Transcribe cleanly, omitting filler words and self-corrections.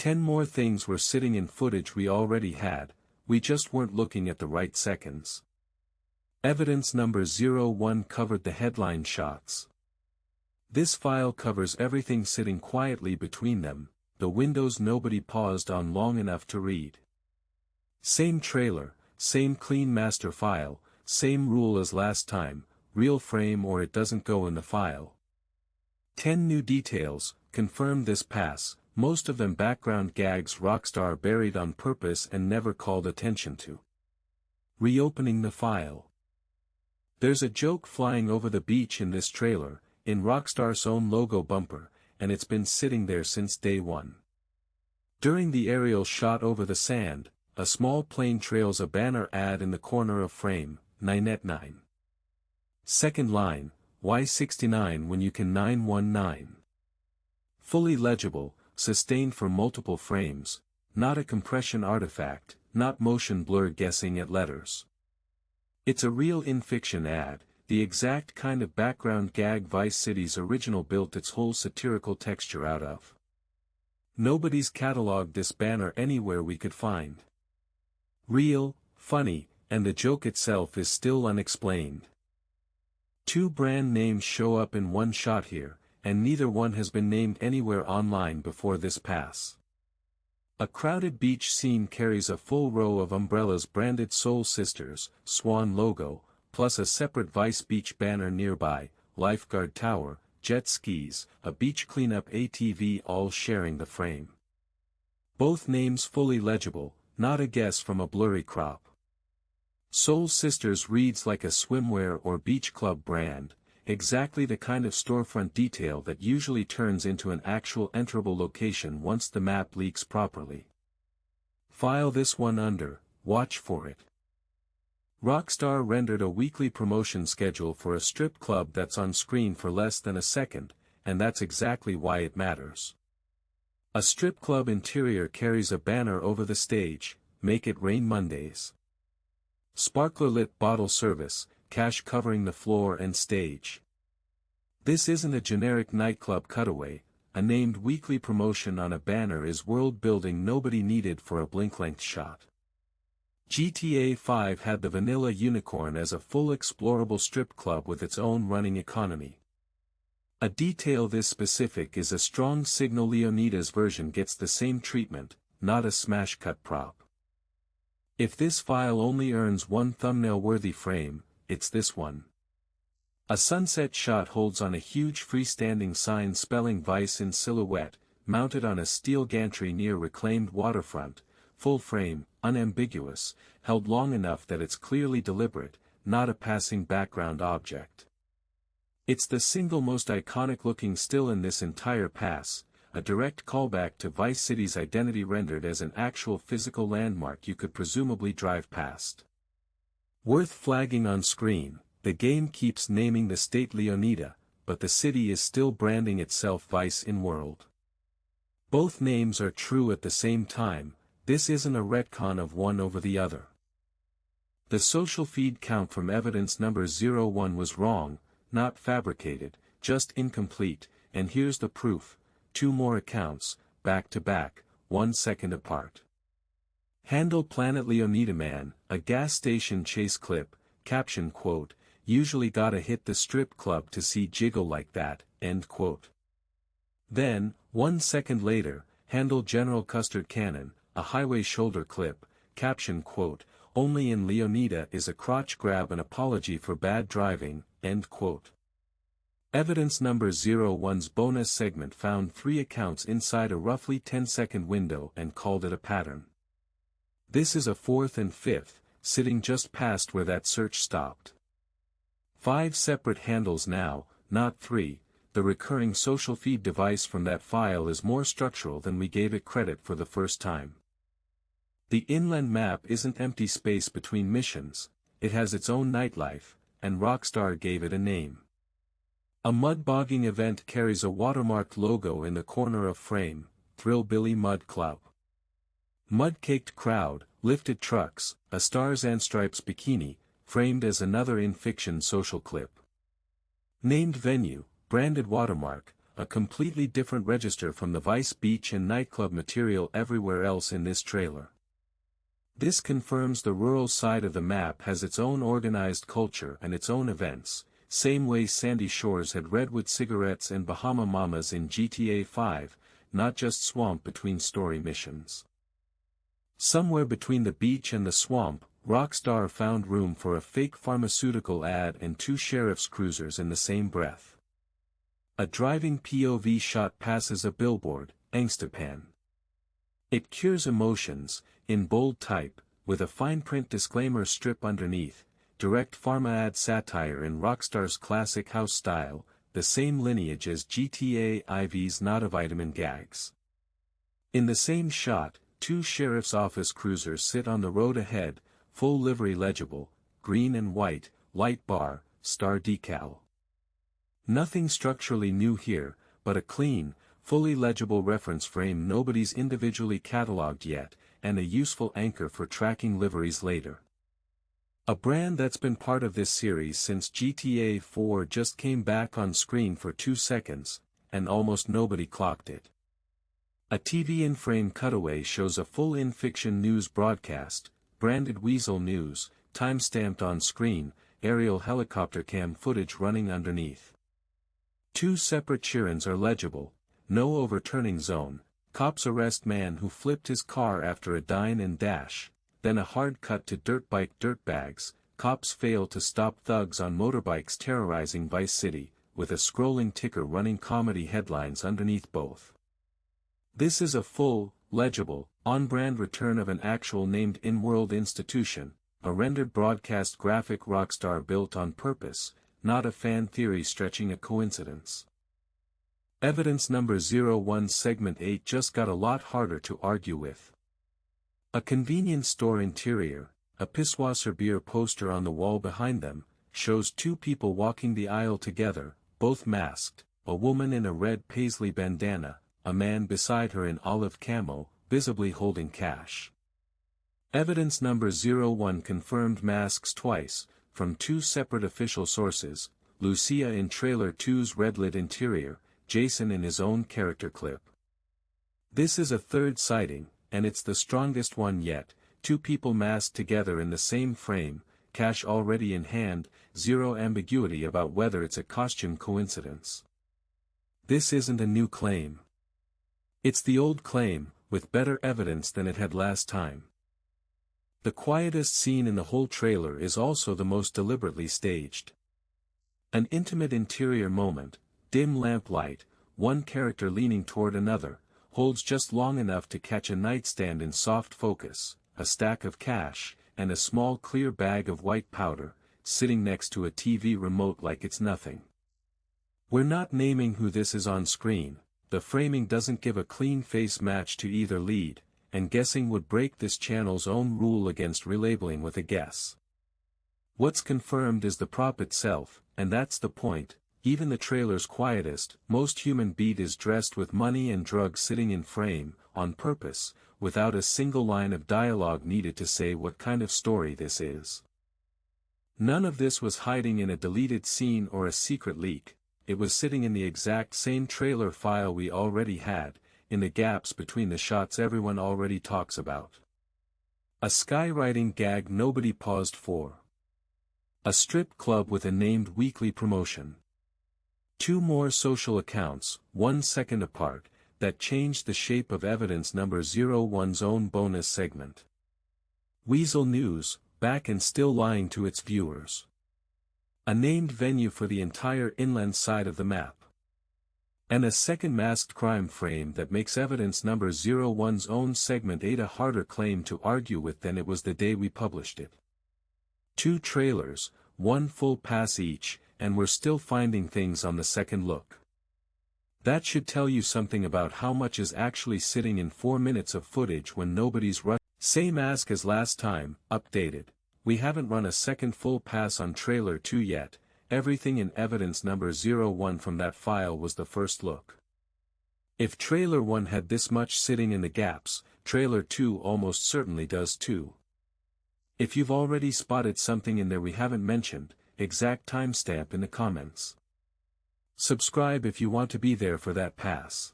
10 more things were sitting in footage we already had, we just weren't looking at the right seconds. Evidence number 01 covered the headline shots. This file covers everything sitting quietly between them, the windows nobody paused on long enough to read. Same trailer, same clean master file, same rule as last time, real frame or it doesn't go in the file. 10 new details, confirmed this pass, most of them background gags Rockstar buried on purpose and never called attention to. Reopening the file. There's a joke flying over the beach in this trailer, in Rockstar's own logo bumper, and it's been sitting there since day one. During the aerial shot over the sand, a small plane trails a banner ad in the corner of frame, 9@9. Second line, why 69 when you can 919? Fully legible, sustained for multiple frames, not a compression artifact, not motion blur guessing at letters. It's a real in-fiction ad, the exact kind of background gag Vice City's original built its whole satirical texture out of. Nobody's cataloged this banner anywhere we could find. Real, funny, and the joke itself is still unexplained. 2 brand names show up in one shot here, and neither one has been named anywhere online before this pass. A crowded beach scene carries a full row of umbrellas branded Soul Sisters, Swan logo, plus a separate Vicebeach banner nearby, lifeguard tower, jet skis, a beach cleanup ATV all sharing the frame. Both names fully legible, not a guess from a blurry crop. Soul Sisters reads like a swimwear or beach club brand, exactly the kind of storefront detail that usually turns into an actual enterable location once the map leaks properly. File this one under, watch for it. Rockstar rendered a weekly promotion schedule for a strip club that's on screen for less than a second, and that's exactly why it matters. A strip club interior carries a banner over the stage, Make It Rain Mondays. Sparkler-lit bottle service, cash covering the floor and stage. This isn't a generic nightclub cutaway, a named weekly promotion on a banner is world building nobody needed for a blink-length shot. GTA 5 had the Vanilla Unicorn as a full explorable strip club with its own running economy. A detail this specific is a strong signal Leonida's version gets the same treatment, not a smash cut prop. If this file only earns one thumbnail-worthy frame, it's this one. A sunset shot holds on a huge freestanding sign spelling Vice in silhouette, mounted on a steel gantry near reclaimed waterfront, full frame, unambiguous, held long enough that it's clearly deliberate, not a passing background object. It's the single most iconic-looking still in this entire pass, a direct callback to Vice City's identity rendered as an actual physical landmark you could presumably drive past. Worth flagging on screen, the game keeps naming the state Leonida, but the city is still branding itself Vice in World. Both names are true at the same time, this isn't a retcon of one over the other. The social feed count from evidence number 01 was wrong, not fabricated, just incomplete, and here's the proof. 2 more accounts, back to back, 1 second apart. Handle Planet Leonida Man, a gas station chase clip, caption quote, usually gotta hit the strip club to see jiggle like that, end quote. Then, 1 second later, handle General Custard Cannon, a highway shoulder clip, caption quote, only in Leonida is a crotch grab an apology for bad driving, end quote. Evidence number 01's bonus segment found 3 accounts inside a roughly 10-second window and called it a pattern. This is a 4th and 5th, sitting just past where that search stopped. 5 separate handles now, not 3, the recurring social feed device from that file is more structural than we gave it credit for the first time. The inland map isn't empty space between missions, it has its own nightlife, and Rockstar gave it a name. A mud-bogging event carries a watermarked logo in the corner of frame, Thrillbilly Mud Club. Mud-caked crowd, lifted trucks, a Stars and Stripes bikini, framed as another in-fiction social clip. Named venue, branded watermark, a completely different register from the Vicebeach and nightclub material everywhere else in this trailer. This confirms the rural side of the map has its own organized culture and its own events, same way Sandy Shores had Redwood cigarettes and Bahama Mamas in GTA 5, not just swamp between story missions. Somewhere between the beach and the swamp, Rockstar found room for a fake pharmaceutical ad and 2 sheriff's cruisers in the same breath. A driving POV shot passes a billboard, Angstapan. It cures emotions, in bold type, with a fine print disclaimer strip underneath, direct pharma ad satire in Rockstar's classic house style, the same lineage as GTA IV's not-a-vitamin gags. In the same shot, 2 sheriff's office cruisers sit on the road ahead, full livery legible, green and white, light bar, star decal. Nothing structurally new here, but a clean, fully legible reference frame nobody's individually catalogued yet, and a useful anchor for tracking liveries later. A brand that's been part of this series since GTA 4 just came back on screen for 2 seconds, and almost nobody clocked it. A TV in-frame cutaway shows a full in-fiction news broadcast, branded Weazel News, time-stamped on screen, aerial helicopter cam footage running underneath. 2 separate chirons are legible, no overturning zone, cops arrest man who flipped his car after a dine and dash, then a hard cut to dirt bike dirtbags, cops fail to stop thugs on motorbikes terrorizing Vice City, with a scrolling ticker running comedy headlines underneath both. This is a full, legible, on-brand return of an actual named in-world institution, a rendered broadcast graphic Rockstar built on purpose, not a fan theory stretching a coincidence. Evidence number 01 segment 8 just got a lot harder to argue with. A convenience store interior, a Pisswasser beer poster on the wall behind them, shows 2 people walking the aisle together, both masked, a woman in a red paisley bandana, a man beside her in olive camo, visibly holding cash. Evidence number 01 confirmed masks twice, from 2 separate official sources, Lucia in Trailer 2's red-lit interior, Jason in his own character clip. This is a 3rd sighting, and it's the strongest one yet, 2 people masked together in the same frame, cash already in hand, 0 ambiguity about whether it's a costume coincidence. This isn't a new claim. It's the old claim, with better evidence than it had last time. The quietest scene in the whole trailer is also the most deliberately staged. An intimate interior moment, dim lamplight, one character leaning toward another, holds just long enough to catch a nightstand in soft focus, a stack of cash, and a small clear bag of white powder, sitting next to a TV remote like it's nothing. We're not naming who this is on screen. The framing doesn't give a clean face match to either lead, and guessing would break this channel's own rule against relabeling with a guess. What's confirmed is the prop itself, and that's the point. Even the trailer's quietest, most human beat is dressed with money and drugs sitting in frame, on purpose, without a single line of dialogue needed to say what kind of story this is. None of this was hiding in a deleted scene or a secret leak. It was sitting in the exact same trailer file we already had, in the gaps between the shots everyone already talks about. A skywriting gag nobody paused for. A strip club with a named weekly promotion. 2 more social accounts, 1 second apart, that changed the shape of evidence number 01's own bonus segment. Weazel News, back and still lying to its viewers. A named venue for the entire inland side of the map. And a second masked crime frame that makes evidence number 01's own segment 8 a harder claim to argue with than it was the day we published it. 2 trailers, 1 full pass each, and we're still finding things on the second look. That should tell you something about how much is actually sitting in 4 minutes of footage when nobody's rushing. Same ask as last time, updated. We haven't run a second full pass on trailer 2 yet, everything in evidence number 01 from that file was the first look. If trailer 1 had this much sitting in the gaps, trailer 2 almost certainly does too. If you've already spotted something in there we haven't mentioned, exact timestamp in the comments. Subscribe if you want to be there for that pass.